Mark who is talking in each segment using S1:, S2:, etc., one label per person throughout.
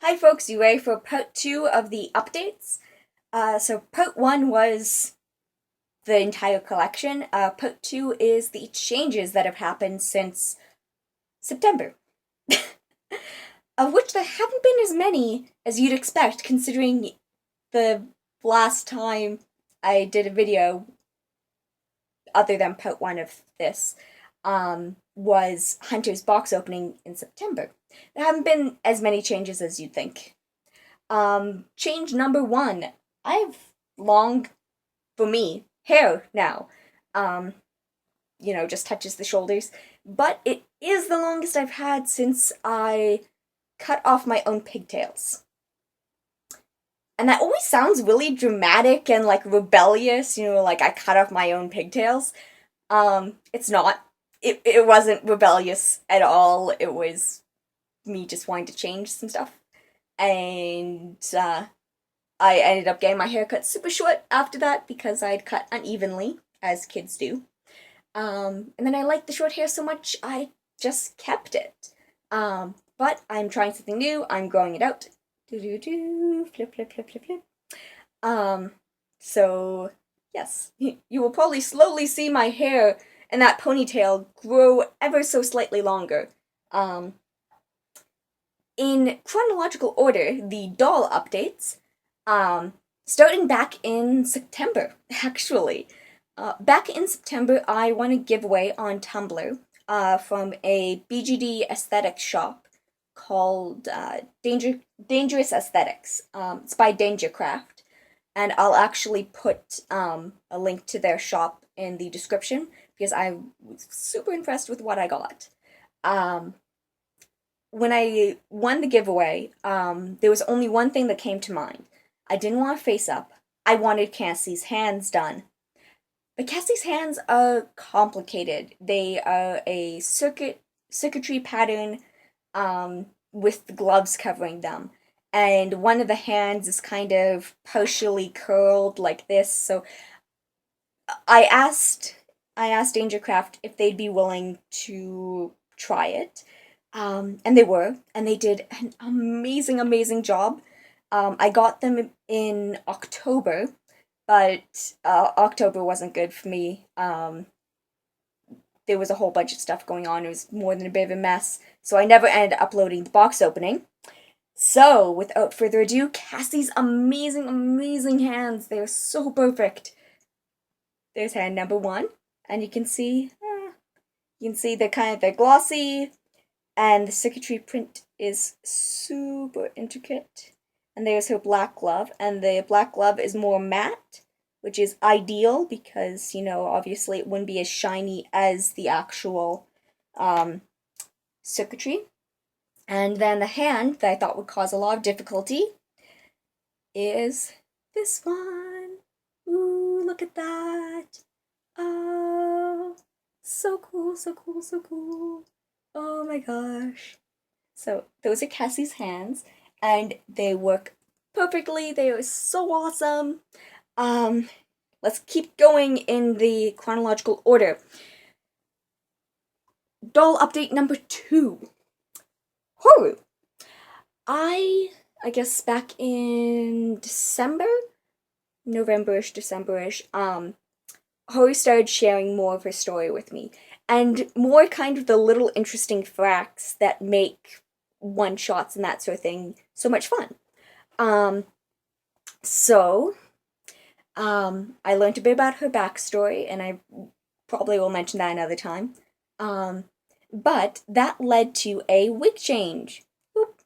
S1: Hi folks, you ready for part 2 of the updates? So part 1 was the entire collection. Part 2 is the changes that have happened since September. Of which there haven't been as many as you'd expect, considering the last time I did a video, other than part 1 of this, was Hunter's box opening in September. There haven't been as many changes as you'd think. Change number 1. I have long, for me, hair now. Um, just touches the shoulders. But it is the longest I've had since I cut off my own pigtails. And that always sounds really dramatic and like rebellious, like I cut off my own pigtails. It's not. It wasn't rebellious at all. It was me just wanting to change some stuff. And I ended up getting my hair cut super short after that because I'd cut unevenly, as kids do. And then I liked the short hair so much, I just kept it. But I'm trying something new. I'm growing it out. Flip, flip, flip, flip, flip. So, yes. You will probably slowly see my hair and that ponytail grow ever so slightly longer. In chronological order, the doll updates, starting back in September, actually. Back in September, I won a giveaway on Tumblr from a BGD aesthetics shop called Dangerous Aesthetics. It's by Dangercraft, and I'll actually put a link to their shop in the description because I was super impressed with what I got. When I won the giveaway, there was only one thing that came to mind. I didn't want a face up. I wanted Cassie's hands done. But Cassie's hands are complicated. They are a circuitry pattern with the gloves covering them. And one of the hands is kind of partially curled like this. So I asked Dangercraft if they'd be willing to try it. And they were, and they did an amazing, amazing job. I got them in October, but October wasn't good for me. There was a whole bunch of stuff going on. It was more than a bit of a mess, so I never ended up uploading the box opening. So, without further ado, Cassie's amazing, amazing hands. They're so perfect. There's hand number 1, and you can see they're glossy. And the circuitry print is super intricate. And there's her black glove. And the black glove is more matte, which is ideal because, obviously it wouldn't be as shiny as the actual circuitry. And then the hand that I thought would cause a lot of difficulty is this one. Ooh, look at that. Oh, so cool, so cool, so cool. Oh my gosh. So those are Cassie's hands, and they work perfectly. They are so awesome. Let's keep going in the chronological order. Doll update number 2. Horu. I guess back in November-ish, December-ish, Horu started sharing more of her story with me. And more kind of the little interesting facts that make one-shots and that sort of thing so much fun. I learned a bit about her backstory, and I probably will mention that another time. But that led to a wig change. Whoop.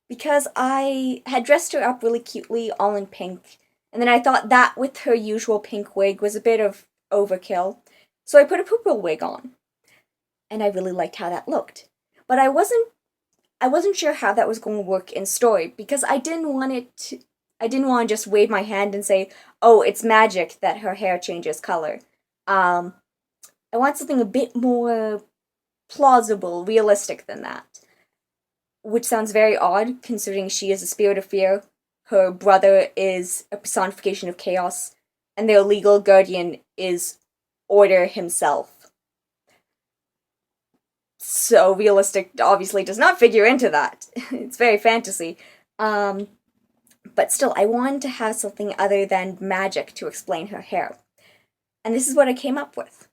S1: Because I had dressed her up really cutely, all in pink, and then I thought that with her usual pink wig was a bit of overkill. So I put a purple wig on, and I really liked how that looked. But I wasn't sure how that was going to work in story because I didn't want to just wave my hand and say, "Oh, it's magic that her hair changes color." I want something a bit more plausible, realistic than that. Which sounds very odd considering she is a spirit of fear. Her brother is a personification of chaos, and their legal guardian is Order himself. so realistic obviously does not figure into that. It's very fantasy. But still, I wanted to have something other than magic to explain her hair. And this is what I came up with.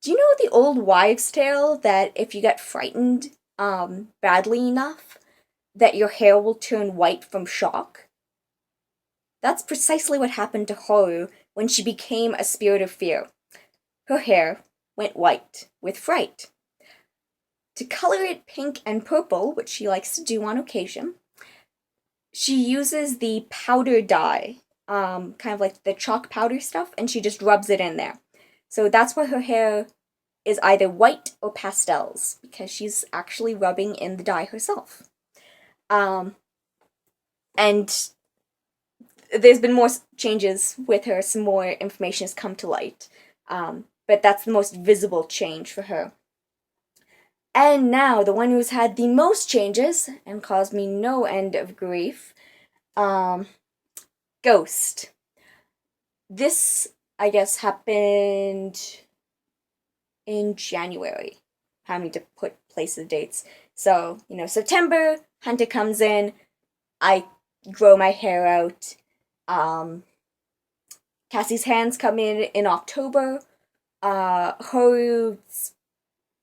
S1: Do you know the old wives' tale that if you get frightened badly enough, that your hair will turn white from shock? That's precisely what happened to Horu when she became a spirit of fear. Her hair went white with fright. To color it pink and purple, which she likes to do on occasion, she uses the powder dye, kind of like the chalk powder stuff, and she just rubs it in there. So that's why her hair is either white or pastels, because she's actually rubbing in the dye herself. And there's been more changes with her, some more information has come to light. But that's the most visible change for her. And now, the one who's had the most changes and caused me no end of grief, Ghost. This, I guess, happened in January. Having to put place of dates. So, September, Hunter comes in, I grow my hair out. Cassie's hands come in October. Horu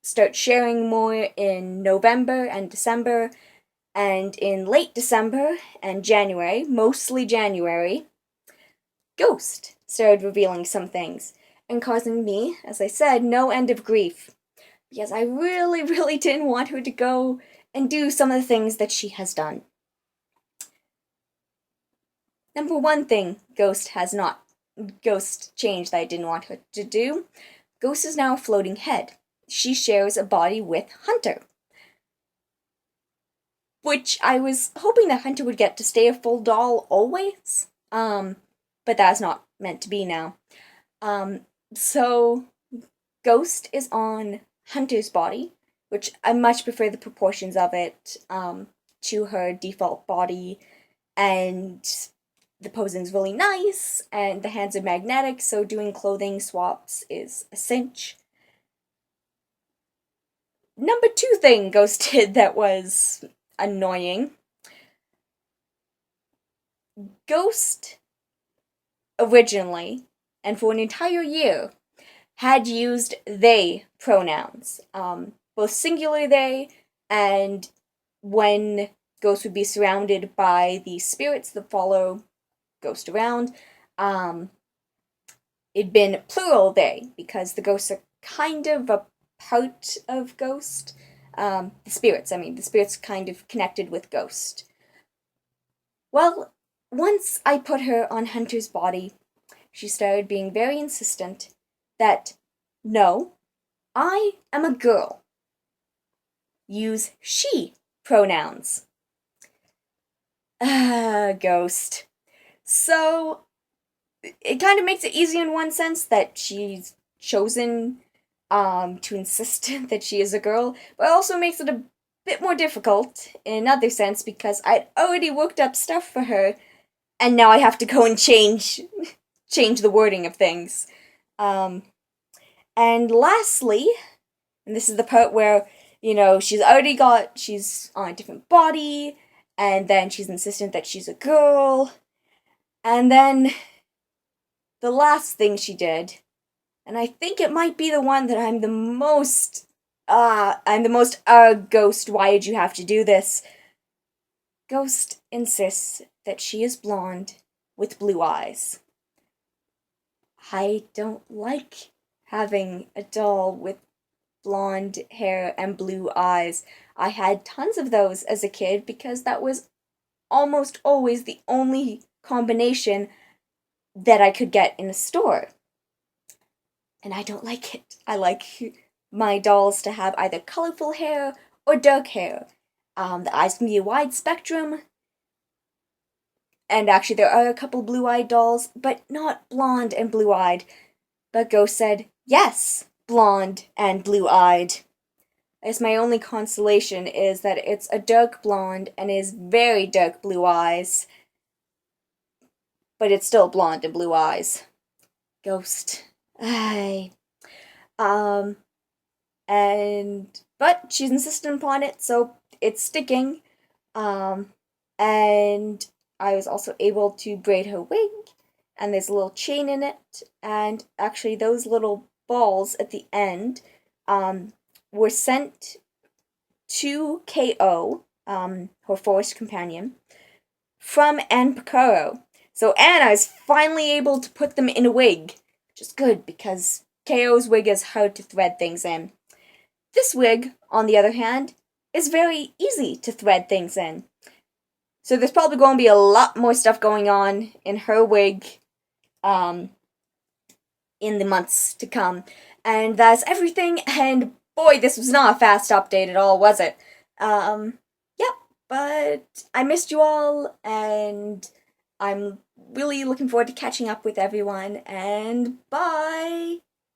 S1: starts sharing more in November and December. And in late December and January, mostly January, Ghost started revealing some things and causing me, as I said, no end of grief. Because I really, really didn't want her to go and do some of the things that she has done. Number one thing Ghost changed that I didn't want her to do. Ghost is now a floating head. She shares a body with Hunter. Which I was hoping that Hunter would get to stay a full doll always. But that's not meant to be now. So Ghost is on Hunter's body, which I much prefer the proportions of it to her default body, and the posing's really nice, and the hands are magnetic, so doing clothing swaps is a cinch. Number two thing Ghost did that was annoying. Ghost originally, and for an entire year, had used they pronouns, both singular they, and when Ghost would be surrounded by the spirits that follow Ghost around, it'd been plural they, because the ghosts are kind of a part of Ghost. The spirits kind of connected with Ghost. Well, once I put her on Hunter's body, she started being very insistent that, no, I am a girl. Use she pronouns. Ghost. So, it kind of makes it easy in one sense that she's chosen to insist that she is a girl, but it also makes it a bit more difficult in another sense because I'd already worked up stuff for her, and now I have to go and change the wording of things. And lastly, and this is the part where, she's on a different body, and then she's insistent that she's a girl, and then the last thing she did, and I think it might be the one that I'm the most, Ghost, why did you have to do this? Ghost insists that she is blonde with blue eyes. I don't like having a doll with blonde hair and blue eyes. I had tons of those as a kid because that was almost always the only combination that I could get in a store. And I don't like it. I like my dolls to have either colorful hair or dark hair. The eyes can be a wide spectrum. And actually, there are a couple blue-eyed dolls, but not blonde and blue-eyed. But Ghost said, yes, blonde and blue-eyed. I guess my only consolation is that it's a dark blonde and is very dark blue eyes. But it's still blonde and blue eyes. Ghost. And but she's insistent upon it, so it's sticking. And I was also able to braid her wig, and there's a little chain in it, and actually those little balls at the end were sent to KO, her forest companion, from Anne Picaro. So Anna is finally able to put them in a wig, which is good because KO's wig is hard to thread things in. This wig, on the other hand, is very easy to thread things in. So there's probably going to be a lot more stuff going on in her wig in the months to come. And that's everything, and boy, this was not a fast update at all, was it? Yep, but I missed you all, and I'm really looking forward to catching up with everyone, and bye!